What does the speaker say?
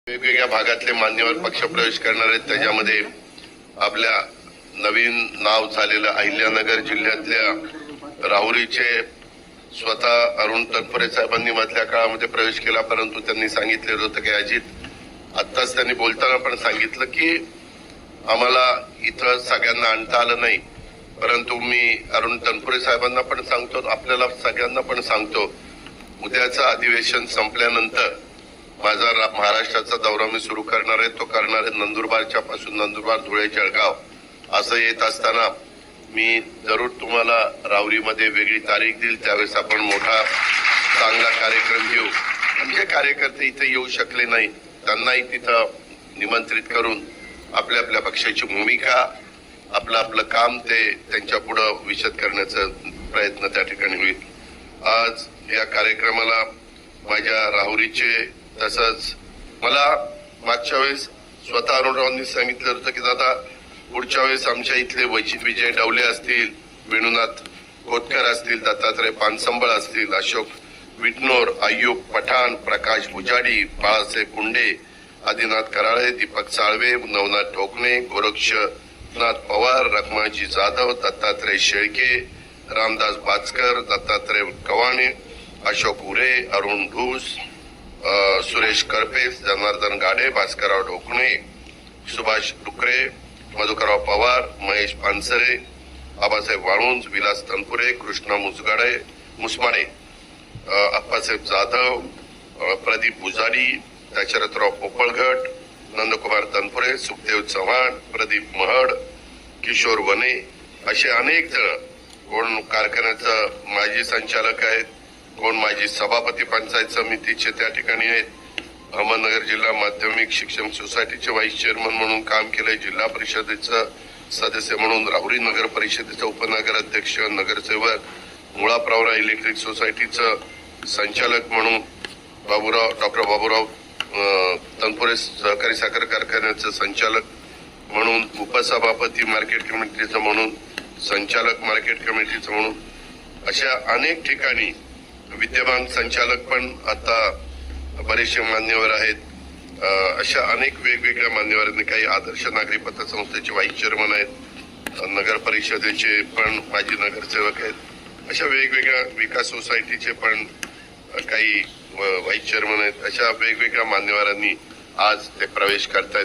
वेगवेगळ्या भागातले मान्यवर पक्षप्रवेश करणार आहेत. त्याच्यामध्ये आपल्या नवीन नाव झालेलं अहिल्यानगर जिल्ह्यातल्या राहुरीचे स्वतः अरुण तनपुरे साहेबांनी मधल्या काळामध्ये प्रवेश केला, परंतु त्यांनी सांगितलेलं होतं की अजित आत्ताच त्यांनी बोलताना पण सांगितलं की आम्हाला इथं सगळ्यांना आणता आलं नाही, परंतु मी अरुण तनपुरे साहेबांना पण सांगतो, आपल्याला सगळ्यांना पण सांगतो, उद्याचं अधिवेशन संपल्यानंतर माझा महाराष्ट्राचा दौरा मी सुरू करणार आहे. तो करणार आहे नंदुरबारच्या पासून नंदुरबार, धुळे, जळगाव असं येत असताना मी जरूर तुम्हाला राहुरीमध्ये वेगळी तारीख देईल. त्यावेळेस आपण मोठा चांगला कार्यक्रम घेऊ. म्हणजे कार्यकर्ते इथे येऊ शकले नाही त्यांनाही तिथं निमंत्रित करून आपल्या आपल्या पक्षाची भूमिका, आपलं काम ते त्यांच्या पुढे विशद करण्याचा प्रयत्न त्या ठिकाणी होईल. आज या कार्यक्रमाला माझ्या राहुरीचे तसंच मला मागच्या वेळेस स्वतः अरुणरावांनी सांगितलं होतं की दादा पुढच्या वेळेस आमच्या इथले विजय डवले असतील, वेणुनाथ खोतकर असतील, दत्तात्रय पानसंबळ असतील, अशोक विटनोर, अय्यूब पठाण, प्रकाश भुजाडी, बाळासाहेब कुंडे, आदिनाथ कराळे, दीपक साळवे, नवनाथ ठोकणे, गोरक्षनाथ पवार, रखमाजी जाधव, दत्तात्रय शेळके, रामदास बाचकर, दत्तात्रय कवाणे, अशोक उरे, अरुण घुस, सुरेश करपे, जनार्दन गाडे, भास्करराव ढोकणे, सुभाष डुकरे, मधुकरराव पवार, महेश पानसरे, आबासाहेब वाळुंज, विलास तनपुरे, कृष्णा मुसमाडे, अप्पासाहेब जाधव, प्रदीप भुजाडी, दशरथराव पोपळघट, नंदकुमार तनपुरे, सुखदेव चव्हाण, प्रदीप महड, किशोर वने असे अनेक जण, कोण कारखान्याचं माजी संचालक आहेत, कोण माजी सभापती पंचायत समितीचे त्या ठिकाणी आहेत, अहमदनगर जिल्हा माध्यमिक शिक्षण सोसायटीचे व्हाईस चेअरमन म्हणून काम केलंय, जिल्हा परिषदेचं सदस्य म्हणून, राहुरी नगर परिषदेचा उपनगर अध्यक्ष, नगरसेवक, मुळा प्रवरा इलेक्ट्रिक सोसायटीचं संचालक म्हणून, डॉक्टर बाबूराव तनपुरे सहकारी साखर कारखान्याचं संचालक म्हणून, उपसभापती मार्केट कमिटीचं म्हणून, संचालक मार्केट कमिटीचं म्हणून, अशा अनेक ठिकाणी विद्यमान संचालक पण आता बरेचसे मान्यवर आहेत. अशा अनेक वेगवेगळ्या मान्यवरांनी, काही आदर्श नागरी पतसंस्थेचे व्हाईस चेअरमन आहेत, नगर परिषदेचे पण माजी नगरसेवक आहेत, अशा वेगवेगळ्या विकास सोसायटीचे पण काही व्हाईस चेअरमन आहेत. अशा वेगवेगळ्या मान्यवरांनी आज ते प्रवेश करतायत.